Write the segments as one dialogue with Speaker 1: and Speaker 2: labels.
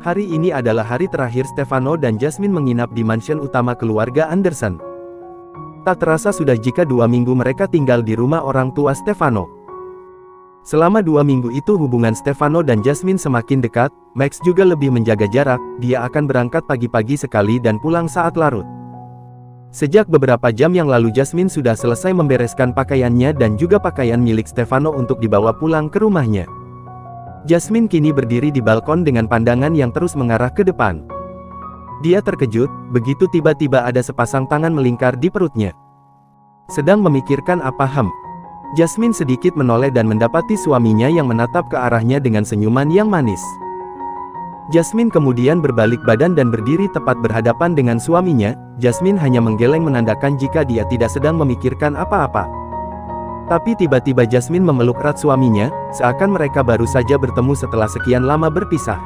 Speaker 1: Hari ini adalah hari terakhir Stefano dan Jasmine menginap di mansion utama keluarga Anderson. Tak terasa sudah jika 2 minggu mereka tinggal di rumah orang tua Stefano. Selama 2 minggu itu hubungan Stefano dan Jasmine semakin dekat. Max juga lebih menjaga jarak, dia akan berangkat pagi-pagi sekali dan pulang saat larut. Sejak beberapa jam yang lalu Jasmine sudah selesai membereskan pakaiannya dan juga pakaian milik Stefano untuk dibawa pulang ke rumahnya. Jasmine kini berdiri di balkon dengan pandangan yang terus mengarah ke depan. Dia terkejut, begitu tiba-tiba ada sepasang tangan melingkar di perutnya. Sedang memikirkan apa? Jasmine sedikit menoleh dan mendapati suaminya yang menatap ke arahnya dengan senyuman yang manis. Jasmine kemudian berbalik badan dan berdiri tepat berhadapan dengan suaminya. Jasmine hanya menggeleng menandakan jika dia tidak sedang memikirkan apa-apa. Tapi tiba-tiba Jasmine memeluk erat suaminya, seakan mereka baru saja bertemu setelah sekian lama berpisah.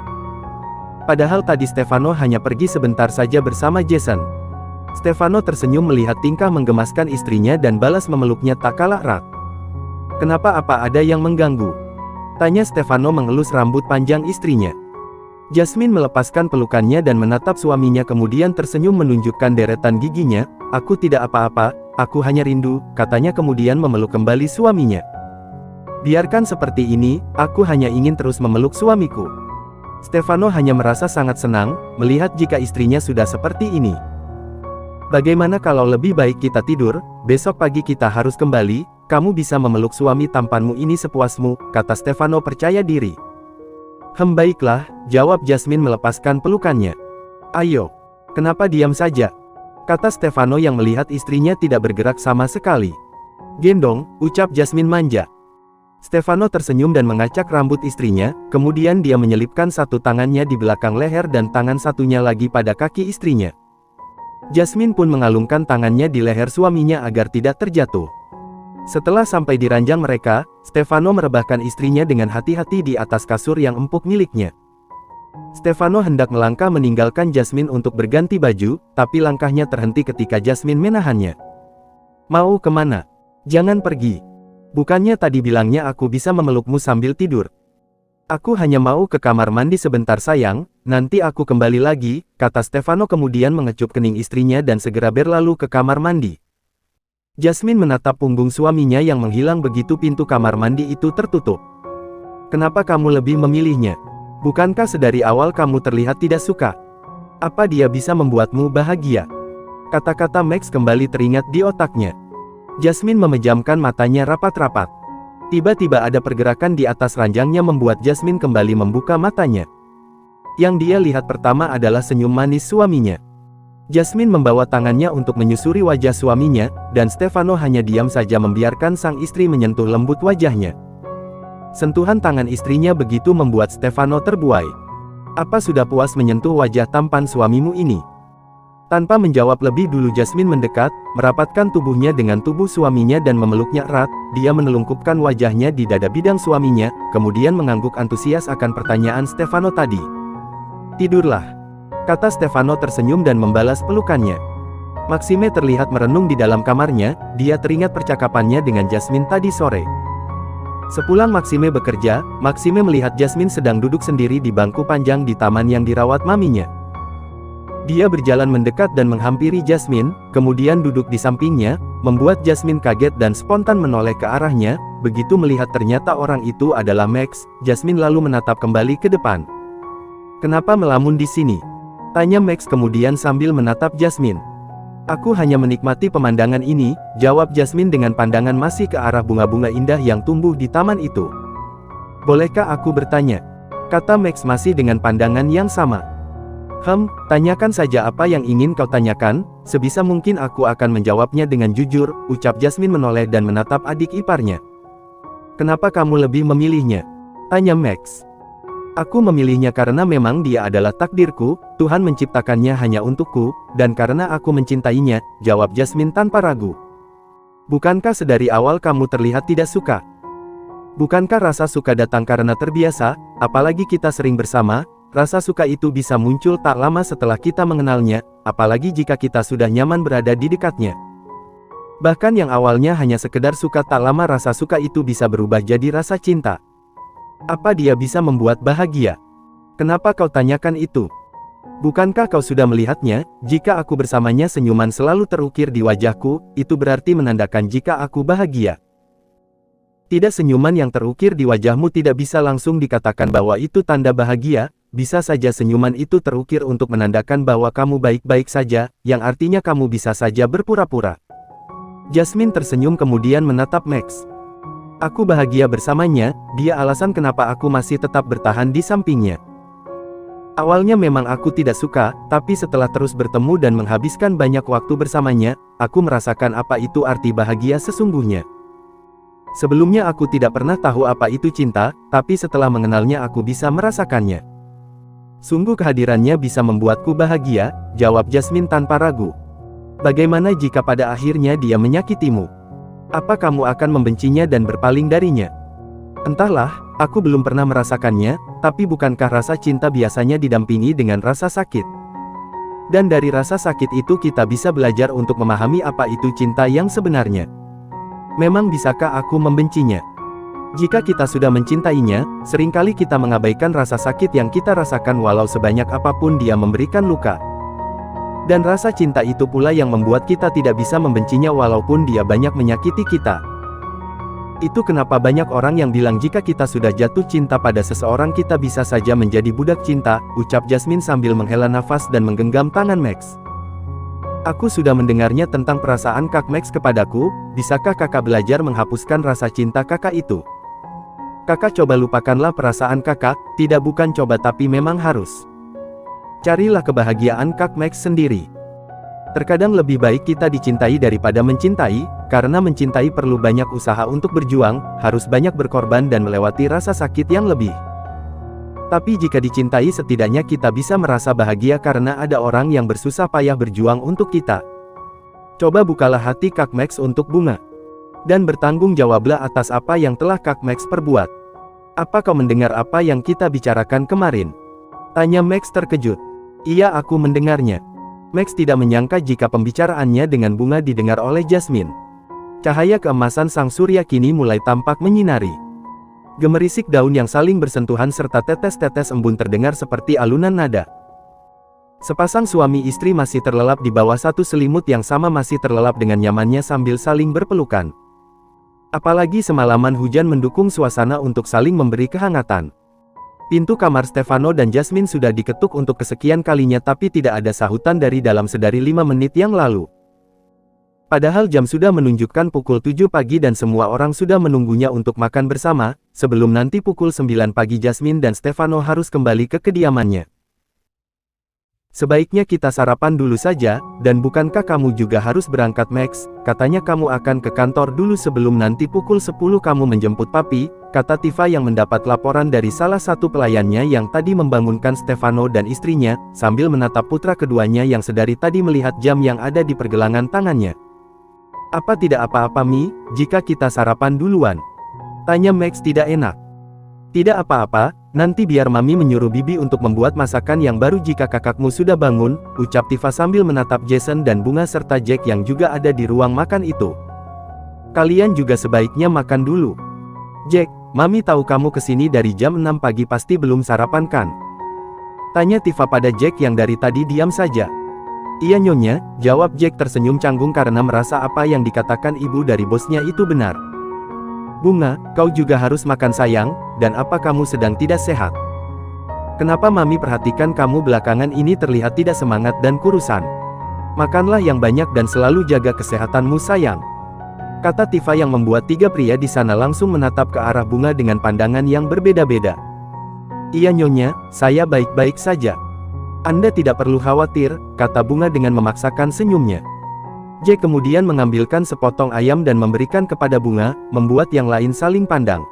Speaker 1: Padahal tadi Stefano hanya pergi sebentar saja bersama Jason. Stefano tersenyum melihat tingkah menggemaskan istrinya dan balas memeluknya tak kalah erat. "Kenapa, apa ada yang mengganggu?" tanya Stefano mengelus rambut panjang istrinya. Jasmine melepaskan pelukannya dan menatap suaminya kemudian tersenyum menunjukkan deretan giginya. "Aku tidak apa-apa. Aku hanya rindu," katanya kemudian memeluk kembali suaminya. "Biarkan seperti ini, aku hanya ingin terus memeluk suamiku." Stefano hanya merasa sangat senang, melihat jika istrinya sudah seperti ini. "Bagaimana kalau lebih baik kita tidur, besok pagi kita harus kembali, kamu bisa memeluk suami tampanmu ini sepuasmu," kata Stefano percaya diri. Baiklah," jawab Jasmine melepaskan pelukannya. "Ayo, kenapa diam saja?" kata Stefano yang melihat istrinya tidak bergerak sama sekali. "Gendong," ucap Jasmine manja. Stefano tersenyum dan mengacak rambut istrinya, kemudian dia menyelipkan satu tangannya di belakang leher dan tangan satunya lagi pada kaki istrinya. Jasmine pun mengalungkan tangannya di leher suaminya agar tidak terjatuh. Setelah sampai di ranjang mereka, Stefano merebahkan istrinya dengan hati-hati di atas kasur yang empuk miliknya. Stefano hendak melangkah meninggalkan Jasmine untuk berganti baju, tapi langkahnya terhenti ketika Jasmine menahannya. "Mau kemana? Jangan pergi. Bukannya tadi bilangnya aku bisa memelukmu sambil tidur?" "Aku hanya mau ke kamar mandi sebentar sayang, nanti aku kembali lagi," kata Stefano kemudian mengecup kening istrinya dan segera berlalu ke kamar mandi. Jasmine menatap punggung suaminya yang menghilang begitu pintu kamar mandi itu tertutup. "Kenapa kamu lebih memilihnya? Bukankah sedari awal kamu terlihat tidak suka? Apa dia bisa membuatmu bahagia?" Kata-kata Max kembali teringat di otaknya. Jasmine memejamkan matanya rapat-rapat. Tiba-tiba ada pergerakan di atas ranjangnya membuat Jasmine kembali membuka matanya. Yang dia lihat pertama adalah senyum manis suaminya. Jasmine membawa tangannya untuk menyusuri wajah suaminya, dan Stefano hanya diam saja membiarkan sang istri menyentuh lembut wajahnya. Sentuhan tangan istrinya begitu membuat Stefano terbuai. "Apa sudah puas menyentuh wajah tampan suamimu ini?" Tanpa menjawab lebih dulu Jasmine mendekat, merapatkan tubuhnya dengan tubuh suaminya dan memeluknya erat. Dia menelungkupkan wajahnya di dada bidang suaminya, kemudian mengangguk antusias akan pertanyaan Stefano tadi. "Tidurlah," kata Stefano tersenyum dan membalas pelukannya. Maxime terlihat merenung di dalam kamarnya, dia teringat percakapannya dengan Jasmine tadi sore. Sepulang Maxime bekerja, Maxime melihat Jasmine sedang duduk sendiri di bangku panjang di taman yang dirawat maminya. Dia berjalan mendekat dan menghampiri Jasmine, kemudian duduk di sampingnya, membuat Jasmine kaget dan spontan menoleh ke arahnya. Begitu melihat ternyata orang itu adalah Max, Jasmine lalu menatap kembali ke depan. "Kenapa melamun di sini?" tanya Max kemudian sambil menatap Jasmine. "Aku hanya menikmati pemandangan ini," jawab Jasmine dengan pandangan masih ke arah bunga-bunga indah yang tumbuh di taman itu. "Bolehkah aku bertanya?" kata Max masih dengan pandangan yang sama. Tanyakan saja apa yang ingin kau tanyakan, sebisa mungkin aku akan menjawabnya dengan jujur," ucap Jasmine menoleh dan menatap adik iparnya. "Kenapa kamu lebih memilihnya?" tanya Max. "Aku memilihnya karena memang dia adalah takdirku, Tuhan menciptakannya hanya untukku, dan karena aku mencintainya," jawab Jasmine tanpa ragu. "Bukankah sedari awal kamu terlihat tidak suka? Bukankah rasa suka datang karena terbiasa, apalagi kita sering bersama? Rasa suka itu bisa muncul tak lama setelah kita mengenalnya, apalagi jika kita sudah nyaman berada di dekatnya. Bahkan yang awalnya hanya sekedar suka, tak lama rasa suka itu bisa berubah jadi rasa cinta. Apa dia bisa membuat bahagia? Kenapa kau tanyakan itu? Bukankah kau sudah melihatnya? Jika aku bersamanya senyuman selalu terukir di wajahku, itu berarti menandakan jika aku bahagia. Tidak, senyuman yang terukir di wajahmu tidak bisa langsung dikatakan bahwa itu tanda bahagia. Bisa saja senyuman itu terukir untuk menandakan bahwa kamu baik-baik saja, yang artinya kamu bisa saja berpura-pura. Jasmine tersenyum kemudian menatap Max. Aku bahagia bersamanya, dia alasan kenapa aku masih tetap bertahan di sampingnya. Awalnya memang aku tidak suka, tapi setelah terus bertemu dan menghabiskan banyak waktu bersamanya, aku merasakan apa itu arti bahagia sesungguhnya. Sebelumnya aku tidak pernah tahu apa itu cinta, tapi setelah mengenalnya aku bisa merasakannya. Sungguh kehadirannya bisa membuatku bahagia, jawab Jasmine tanpa ragu. Bagaimana jika pada akhirnya dia menyakitimu? Apa kamu akan membencinya dan berpaling darinya? Entahlah, aku belum pernah merasakannya, tapi bukankah rasa cinta biasanya didampingi dengan rasa sakit? Dan dari rasa sakit itu kita bisa belajar untuk memahami apa itu cinta yang sebenarnya. Memang bisakah aku membencinya? Jika kita sudah mencintainya, seringkali kita mengabaikan rasa sakit yang kita rasakan walau sebanyak apapun dia memberikan luka. Dan rasa cinta itu pula yang membuat kita tidak bisa membencinya walaupun dia banyak menyakiti kita. Itu kenapa banyak orang yang bilang jika kita sudah jatuh cinta pada seseorang kita bisa saja menjadi budak cinta, ucap Jasmine sambil menghela nafas dan menggenggam tangan Max. Aku sudah mendengarnya tentang perasaan Kak Max kepadaku, bisakah kakak belajar menghapuskan rasa cinta kakak itu? Kakak coba lupakanlah perasaan kakak, tidak bukan coba tapi memang harus. Carilah kebahagiaan Kak Max sendiri. Terkadang lebih baik kita dicintai daripada mencintai, karena mencintai perlu banyak usaha untuk berjuang, harus banyak berkorban dan melewati rasa sakit yang lebih. Tapi jika dicintai setidaknya kita bisa merasa bahagia karena ada orang yang bersusah payah berjuang untuk kita. Coba bukalah hati Kak Max untuk Bunga. Dan bertanggung jawablah atas apa yang telah Kak Max perbuat. Apa kau mendengar apa yang kita bicarakan kemarin? Tanya Max terkejut. Iya, aku mendengarnya. Max tidak menyangka jika pembicaraannya dengan Bunga didengar oleh Jasmine. Cahaya keemasan sang surya kini mulai tampak menyinari. Gemerisik daun yang saling bersentuhan serta tetes-tetes embun terdengar seperti alunan nada. Sepasang suami istri masih terlelap di bawah satu selimut yang sama masih terlelap dengan nyamannya sambil saling berpelukan. Apalagi semalaman hujan mendukung suasana untuk saling memberi kehangatan. Pintu kamar Stefano dan Jasmine sudah diketuk untuk kesekian kalinya tapi tidak ada sahutan dari dalam sedari 5 menit yang lalu. Padahal jam sudah menunjukkan pukul 7 pagi dan semua orang sudah menunggunya untuk makan bersama, sebelum nanti pukul 9 pagi Jasmine dan Stefano harus kembali ke kediamannya. Sebaiknya kita sarapan dulu saja, dan bukankah kamu juga harus berangkat Max? Katanya kamu akan ke kantor dulu sebelum nanti pukul 10 kamu menjemput papi, kata Tifa yang mendapat laporan dari salah satu pelayannya yang tadi membangunkan Stefano dan istrinya, sambil menatap putra keduanya yang sedari tadi melihat jam yang ada di pergelangan tangannya. Apa tidak apa-apa Mi, jika kita sarapan duluan? Tanya Max tidak enak. Tidak apa-apa, nanti biar Mami menyuruh Bibi untuk membuat masakan yang baru jika kakakmu sudah bangun, ucap Tifa sambil menatap Jason dan Bunga serta Jack yang juga ada di ruang makan itu. Kalian juga sebaiknya makan dulu. Jack, Mami tahu kamu kesini dari jam 6 pagi pasti belum sarapan kan? Tanya Tifa pada Jack yang dari tadi diam saja. Iya Nyonya, jawab Jack tersenyum canggung karena merasa apa yang dikatakan ibu dari bosnya itu benar. Bunga, kau juga harus makan sayang, dan apa kamu sedang tidak sehat? Kenapa Mami perhatikan kamu belakangan ini terlihat tidak semangat dan kurusan? Makanlah yang banyak dan selalu jaga kesehatanmu sayang. Kata Tifa yang membuat tiga pria di sana langsung menatap ke arah Bunga dengan pandangan yang berbeda-beda. Iya Nyonya, saya baik-baik saja. Anda tidak perlu khawatir, kata Bunga dengan memaksakan senyumnya. Jack kemudian mengambilkan sepotong ayam dan memberikan kepada Bunga, membuat yang lain saling pandang.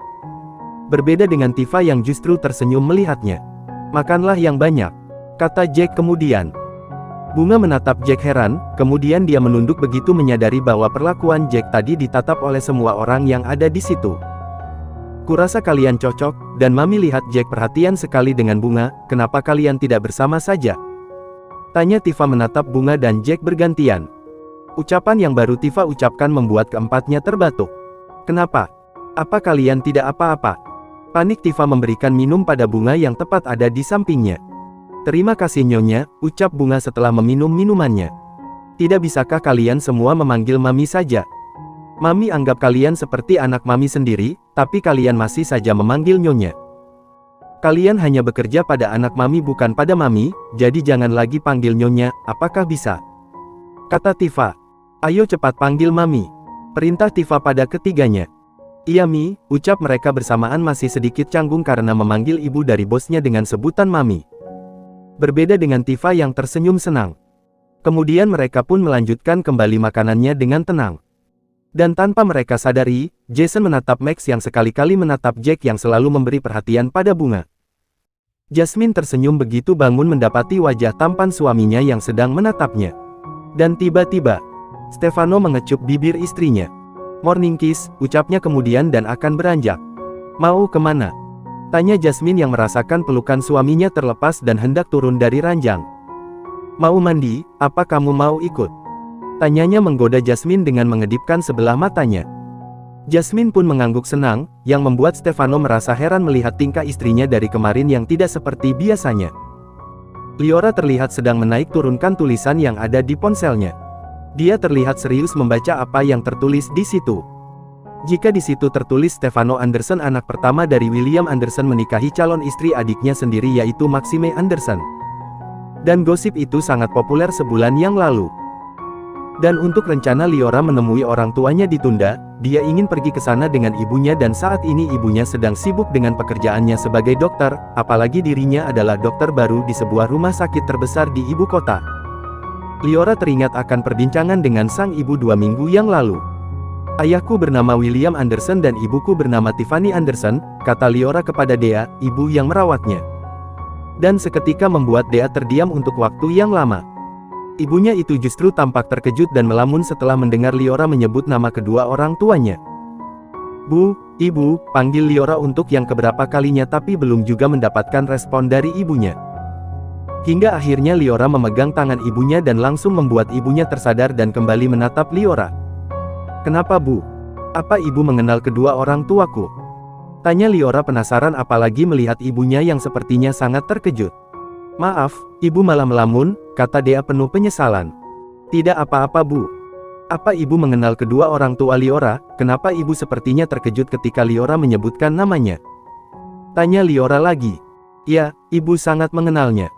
Speaker 1: Berbeda dengan Tifa yang justru tersenyum melihatnya. Makanlah yang banyak, kata Jack kemudian. Bunga menatap Jack heran, kemudian dia menunduk begitu menyadari bahwa perlakuan Jack tadi ditatap oleh semua orang yang ada di situ. Kurasa kalian cocok, dan Mami lihat Jack perhatian sekali dengan Bunga, kenapa kalian tidak bersama saja? Tanya Tifa menatap Bunga dan Jack bergantian. Ucapan yang baru Tifa ucapkan membuat keempatnya terbatuk. Kenapa? Apa kalian tidak apa-apa? Panik Tifa memberikan minum pada bunga yang tepat ada di sampingnya. "Terima kasih Nyonya," ucap bunga setelah meminum minumannya. "Tidak bisakah kalian semua memanggil Mami saja? Mami anggap kalian seperti anak Mami sendiri, tapi kalian masih saja memanggil Nyonya. Kalian hanya bekerja pada anak Mami bukan pada Mami, jadi jangan lagi panggil Nyonya, apakah bisa?" kata Tifa. "Ayo cepat panggil Mami," perintah Tifa pada ketiganya. "Iya Mi," ucap mereka bersamaan masih sedikit canggung karena memanggil ibu dari bosnya dengan sebutan Mami. Berbeda dengan Tifa yang tersenyum senang. Kemudian mereka pun melanjutkan kembali makanannya dengan tenang. Dan tanpa mereka sadari, Jason menatap Max yang sekali-kali menatap Jack yang selalu memberi perhatian pada bunga. Jasmine tersenyum begitu bangun mendapati wajah tampan suaminya yang sedang menatapnya. Dan tiba-tiba, Stefano mengecup bibir istrinya. "Morning kiss," ucapnya kemudian dan akan beranjak. "Mau kemana?" tanya Jasmine yang merasakan pelukan suaminya terlepas dan hendak turun dari ranjang. "Mau mandi, apa kamu mau ikut?" tanyanya menggoda Jasmine dengan mengedipkan sebelah matanya. Jasmine pun mengangguk senang, yang membuat Stefano merasa heran melihat tingkah istrinya dari kemarin yang tidak seperti biasanya. Liora terlihat sedang menaik turunkan tulisan yang ada di ponselnya. Dia terlihat serius membaca apa yang tertulis di situ. Jika di situ tertulis Stefano Anderson anak pertama dari William Anderson menikahi calon istri adiknya sendiri yaitu Maxime Anderson. Dan gosip itu sangat populer sebulan yang lalu. Dan untuk rencana Liora menemui orang tuanya ditunda, dia ingin pergi ke sana dengan ibunya dan saat ini ibunya sedang sibuk dengan pekerjaannya sebagai dokter, apalagi dirinya adalah dokter baru di sebuah rumah sakit terbesar di ibu kota. Liora teringat akan perbincangan dengan sang ibu 2 minggu yang lalu. "Ayahku bernama William Anderson dan ibuku bernama Tiffany Anderson," kata Liora kepada Dea, ibu yang merawatnya. Dan seketika membuat Dea terdiam untuk waktu yang lama. Ibunya itu justru tampak terkejut dan melamun setelah mendengar Liora menyebut nama kedua orang tuanya. "Bu, Ibu," panggil Liora untuk yang keberapa kalinya tapi belum juga mendapatkan respon dari ibunya. Hingga akhirnya Liora memegang tangan ibunya dan langsung membuat ibunya tersadar dan kembali menatap Liora. "Kenapa Bu? Apa Ibu mengenal kedua orang tuaku?" tanya Liora penasaran apalagi melihat ibunya yang sepertinya sangat terkejut. "Maaf, Ibu malah melamun," kata Dea penuh penyesalan. "Tidak apa-apa Bu. Apa Ibu mengenal kedua orang tua Liora? Kenapa Ibu sepertinya terkejut ketika Liora menyebutkan namanya?" tanya Liora lagi. "Ya, Ibu sangat mengenalnya.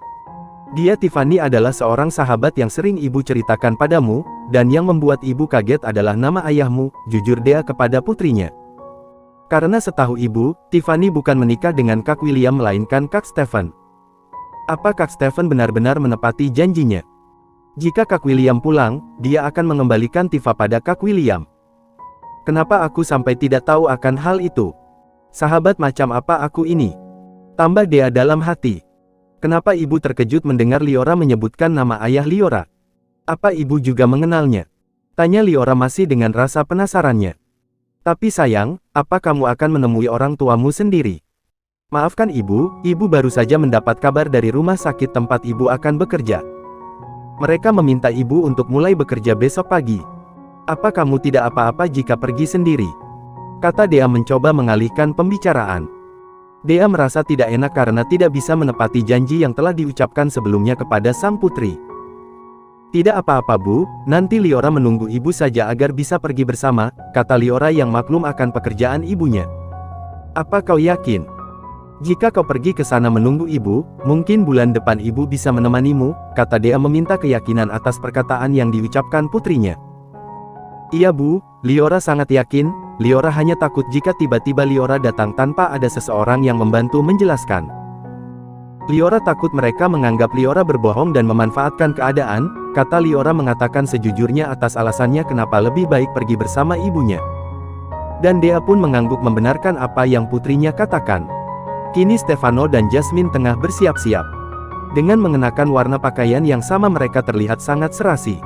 Speaker 1: Dia Tiffany adalah seorang sahabat yang sering Ibu ceritakan padamu, dan yang membuat Ibu kaget adalah nama ayahmu," jujur Dea kepada putrinya. Karena setahu Ibu, Tiffany bukan menikah dengan Kak William melainkan Kak Stephen. Apa Kak Stephen benar-benar menepati janjinya? Jika Kak William pulang, dia akan mengembalikan Tifa pada Kak William. Kenapa aku sampai tidak tahu akan hal itu? Sahabat macam apa aku ini? Tambah Dea dalam hati. Kenapa Ibu terkejut mendengar Liora menyebutkan nama ayah Liora? Apa Ibu juga mengenalnya? Tanya Liora masih dengan rasa penasarannya. "Tapi sayang, apa kamu akan menemui orang tuamu sendiri?" "Maafkan Ibu, Ibu baru saja mendapat kabar dari rumah sakit tempat Ibu akan bekerja. Mereka meminta Ibu untuk mulai bekerja besok pagi. Apa kamu tidak apa-apa jika pergi sendiri?" kata Dea mencoba mengalihkan pembicaraan. Dea merasa tidak enak karena tidak bisa menepati janji yang telah diucapkan sebelumnya kepada sang putri. "Tidak apa-apa Bu, nanti Liora menunggu Ibu saja agar bisa pergi bersama," kata Liora yang maklum akan pekerjaan ibunya. "Apa kau yakin? Jika kau pergi ke sana menunggu Ibu, mungkin bulan depan Ibu bisa menemanimu," kata Dea meminta keyakinan atas perkataan yang diucapkan putrinya. "Iya Bu, Liora sangat yakin." Liora hanya takut jika tiba-tiba Liora datang tanpa ada seseorang yang membantu menjelaskan. Liora takut mereka menganggap Liora berbohong dan memanfaatkan keadaan, kata Liora mengatakan sejujurnya atas alasannya kenapa lebih baik pergi bersama ibunya. Dan Dea pun mengangguk membenarkan apa yang putrinya katakan. Kini Stefano dan Jasmine tengah bersiap-siap. Dengan mengenakan warna pakaian yang sama mereka terlihat sangat serasi.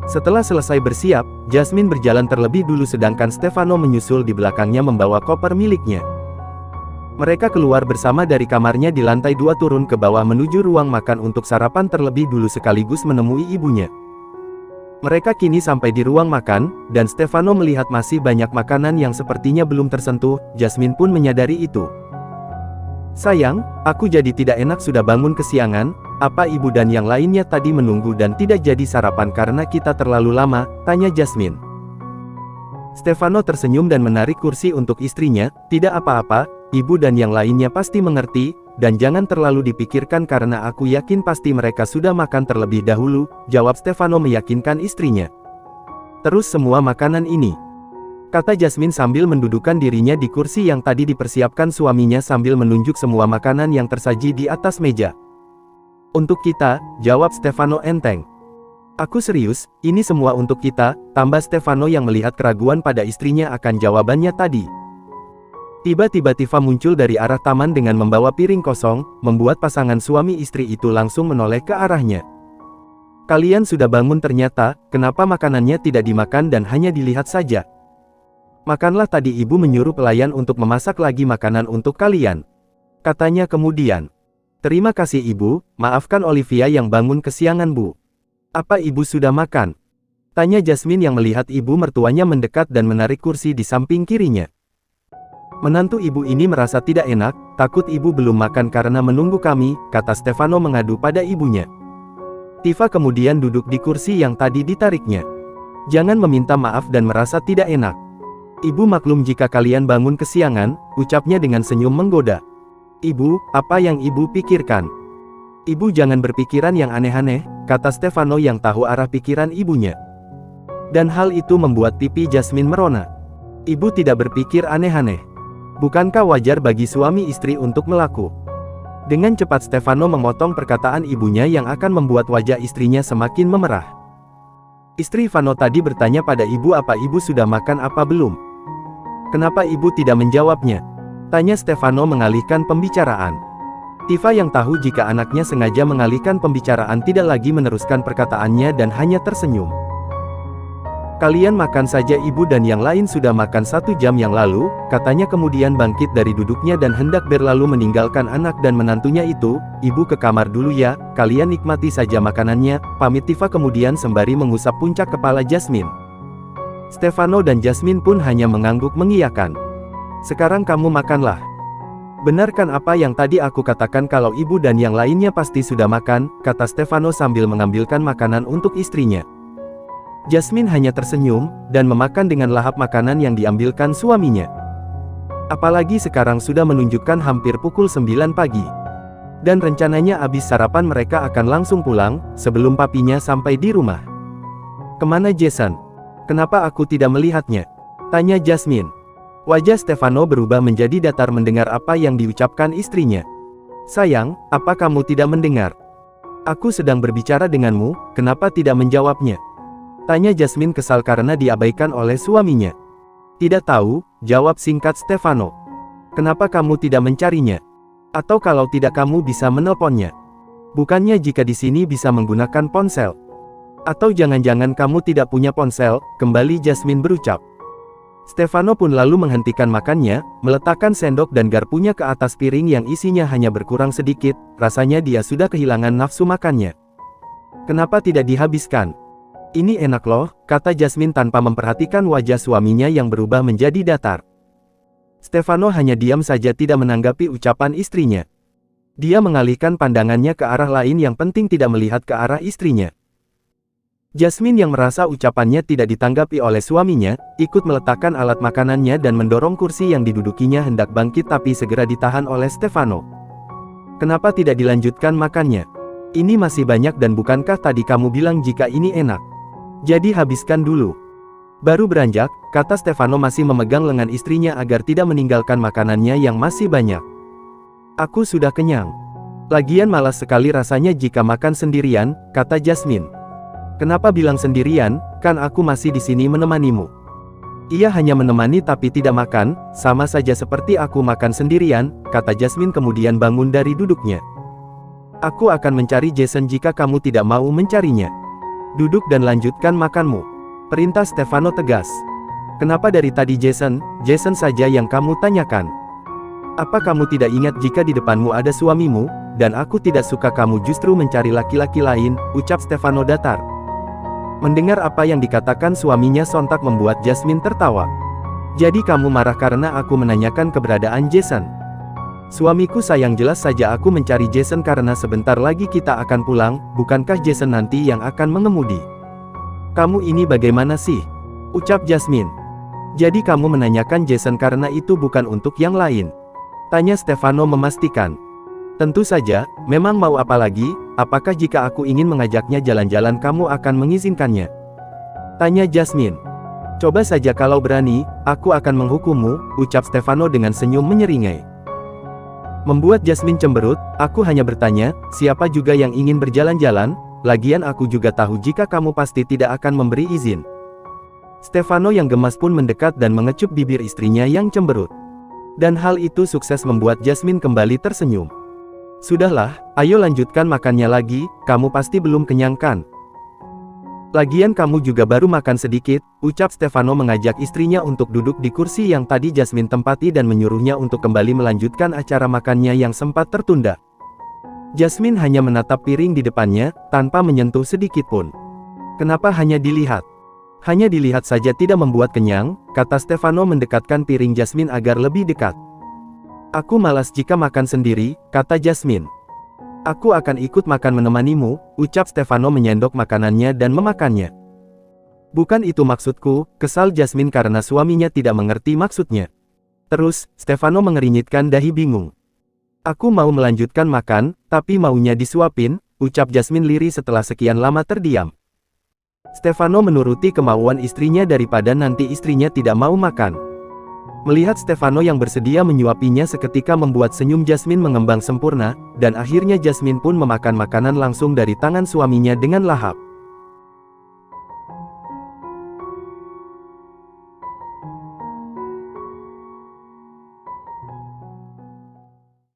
Speaker 1: Setelah selesai bersiap, Jasmine berjalan terlebih dulu sedangkan Stefano menyusul di belakangnya membawa koper miliknya. Mereka keluar bersama dari kamarnya di lantai 2 turun ke bawah menuju ruang makan untuk sarapan terlebih dulu sekaligus menemui ibunya. Mereka kini sampai di ruang makan, dan Stefano melihat masih banyak makanan yang sepertinya belum tersentuh. Jasmine pun menyadari itu. Sayang, aku jadi tidak enak sudah bangun kesiangan. Apa ibu dan yang lainnya tadi menunggu dan tidak jadi sarapan karena kita terlalu lama? Tanya Jasmine. Stefano tersenyum dan menarik kursi untuk istrinya. Tidak apa-apa, ibu dan yang lainnya pasti mengerti, dan jangan terlalu dipikirkan karena aku yakin pasti mereka sudah makan terlebih dahulu, jawab Stefano meyakinkan istrinya. Terus semua makanan ini, kata Jasmine sambil mendudukkan dirinya di kursi yang tadi dipersiapkan suaminya sambil menunjuk semua makanan yang tersaji di atas meja. Untuk kita, jawab Stefano enteng. Aku serius, ini semua untuk kita, tambah Stefano yang melihat keraguan pada istrinya akan jawabannya tadi. Tiba-tiba Tifa muncul dari arah taman dengan membawa piring kosong, membuat pasangan suami istri itu langsung menoleh ke arahnya. Kalian sudah bangun ternyata, kenapa makanannya tidak dimakan dan hanya dilihat saja? Makanlah tadi ibu menyuruh pelayan untuk memasak lagi makanan untuk kalian. Katanya kemudian. Terima kasih ibu, maafkan Olivia yang bangun kesiangan bu. Apa ibu sudah makan? Tanya Jasmine yang melihat ibu mertuanya mendekat dan menarik kursi di samping kirinya. Menantu ibu ini merasa tidak enak, takut ibu belum makan karena menunggu kami, kata Stefano mengadu pada ibunya. Tifa kemudian duduk di kursi yang tadi ditariknya. Jangan meminta maaf dan merasa tidak enak. Ibu maklum jika kalian bangun kesiangan, ucapnya dengan senyum menggoda. Ibu, apa yang ibu pikirkan? Ibu jangan berpikiran yang aneh-aneh, kata Stefano yang tahu arah pikiran ibunya. Dan hal itu membuat pipi Jasmine merona. Ibu tidak berpikir aneh-aneh. Bukankah wajar bagi suami istri untuk melaku? Dengan cepat Stefano memotong perkataan ibunya yang akan membuat wajah istrinya semakin memerah. Istri Vano tadi bertanya pada ibu apa ibu sudah makan apa belum. Kenapa ibu tidak menjawabnya? Tanya Stefano mengalihkan pembicaraan. Tifa yang tahu jika anaknya sengaja mengalihkan pembicaraan tidak lagi meneruskan perkataannya dan hanya tersenyum. Kalian makan saja ibu dan yang lain sudah makan 1 jam yang lalu, katanya kemudian bangkit dari duduknya dan hendak berlalu meninggalkan anak dan menantunya itu. Ibu ke kamar dulu ya, kalian nikmati saja makanannya, pamit Tifa kemudian sembari mengusap puncak kepala Jasmine. Stefano dan Jasmine pun hanya mengangguk mengiyakan. Sekarang kamu makanlah. Benarkan apa yang tadi aku katakan kalau ibu dan yang lainnya pasti sudah makan, kata Stefano sambil mengambilkan makanan untuk istrinya. Jasmine hanya tersenyum, dan memakan dengan lahap makanan yang diambilkan suaminya. Apalagi sekarang sudah menunjukkan hampir pukul 9 pagi. Dan rencananya habis sarapan mereka akan langsung pulang, sebelum papinya sampai di rumah. Kemana Jason? Kenapa aku tidak melihatnya? Tanya Jasmine. Wajah Stefano berubah menjadi datar mendengar apa yang diucapkan istrinya. Sayang, apa kamu tidak mendengar? Aku sedang berbicara denganmu, kenapa tidak menjawabnya? Tanya Jasmine kesal karena diabaikan oleh suaminya. Tidak tahu, jawab singkat Stefano. Kenapa kamu tidak mencarinya? Atau kalau tidak kamu bisa menelponnya? Bukannya jika di sini bisa menggunakan ponsel? Atau jangan-jangan kamu tidak punya ponsel, kembali Jasmine berucap. Stefano pun lalu menghentikan makannya, meletakkan sendok dan garpunya ke atas piring yang isinya hanya berkurang sedikit, rasanya dia sudah kehilangan nafsu makannya. Kenapa tidak dihabiskan? Ini enak loh, kata Jasmine tanpa memperhatikan wajah suaminya yang berubah menjadi datar. Stefano hanya diam saja tidak menanggapi ucapan istrinya. Dia mengalihkan pandangannya ke arah lain yang penting tidak melihat ke arah istrinya. Jasmine yang merasa ucapannya tidak ditanggapi oleh suaminya, ikut meletakkan alat makanannya dan mendorong kursi yang didudukinya hendak bangkit tapi segera ditahan oleh Stefano. Kenapa tidak dilanjutkan makannya? Ini masih banyak dan bukankah tadi kamu bilang jika ini enak? Jadi habiskan dulu. Baru beranjak, kata Stefano masih memegang lengan istrinya agar tidak meninggalkan makanannya yang masih banyak. Aku sudah kenyang. Lagian malas sekali rasanya jika makan sendirian, kata Jasmine. Kenapa bilang sendirian, kan aku masih di sini menemanimu. Ia hanya menemani tapi tidak makan, sama saja seperti aku makan sendirian, kata Jasmine kemudian bangun dari duduknya. Aku akan mencari Jason jika kamu tidak mau mencarinya. Duduk dan lanjutkan makanmu. Perintah Stefano tegas. Kenapa dari tadi Jason saja yang kamu tanyakan? Apa kamu tidak ingat jika di depanmu ada suamimu, dan aku tidak suka kamu justru mencari laki-laki lain, ucap Stefano datar. Mendengar apa yang dikatakan suaminya sontak membuat Jasmine tertawa. Jadi kamu marah karena aku menanyakan keberadaan Jason? Suamiku sayang, jelas saja aku mencari Jason karena sebentar lagi kita akan pulang, bukankah Jason nanti yang akan mengemudi? Kamu ini bagaimana sih? Ucap Jasmine. Jadi kamu menanyakan Jason karena itu bukan untuk yang lain? Tanya Stefano memastikan. Tentu saja, memang mau apa lagi, apakah jika aku ingin mengajaknya jalan-jalan kamu akan mengizinkannya? Tanya Jasmine. Coba saja kalau berani, aku akan menghukummu, ucap Stefano dengan senyum menyeringai. Membuat Jasmine cemberut, aku hanya bertanya, siapa juga yang ingin berjalan-jalan, lagian aku juga tahu jika kamu pasti tidak akan memberi izin. Stefano yang gemas pun mendekat dan mengecup bibir istrinya yang cemberut. Dan hal itu sukses membuat Jasmine kembali tersenyum. Sudahlah, ayo lanjutkan makannya lagi, kamu pasti belum kenyang kan? Lagian kamu juga baru makan sedikit, ucap Stefano mengajak istrinya untuk duduk di kursi yang tadi Jasmine tempati dan menyuruhnya untuk kembali melanjutkan acara makannya yang sempat tertunda. Jasmine hanya menatap piring di depannya, tanpa menyentuh sedikit pun. Kenapa hanya dilihat? Hanya dilihat saja tidak membuat kenyang, kata Stefano mendekatkan piring Jasmine agar lebih dekat. Aku malas jika makan sendiri, kata Jasmine. Aku akan ikut makan menemanimu, ucap Stefano menyendok makanannya dan memakannya. Bukan itu maksudku, kesal Jasmine karena suaminya tidak mengerti maksudnya. Terus, Stefano mengernyitkan dahi bingung. Aku mau melanjutkan makan, tapi maunya disuapin, ucap Jasmine lirih setelah sekian lama terdiam. Stefano menuruti kemauan istrinya daripada nanti istrinya tidak mau makan. Melihat Stefano yang bersedia menyuapinya seketika membuat senyum Jasmine mengembang sempurna, dan akhirnya Jasmine pun memakan makanan langsung dari tangan suaminya dengan lahap.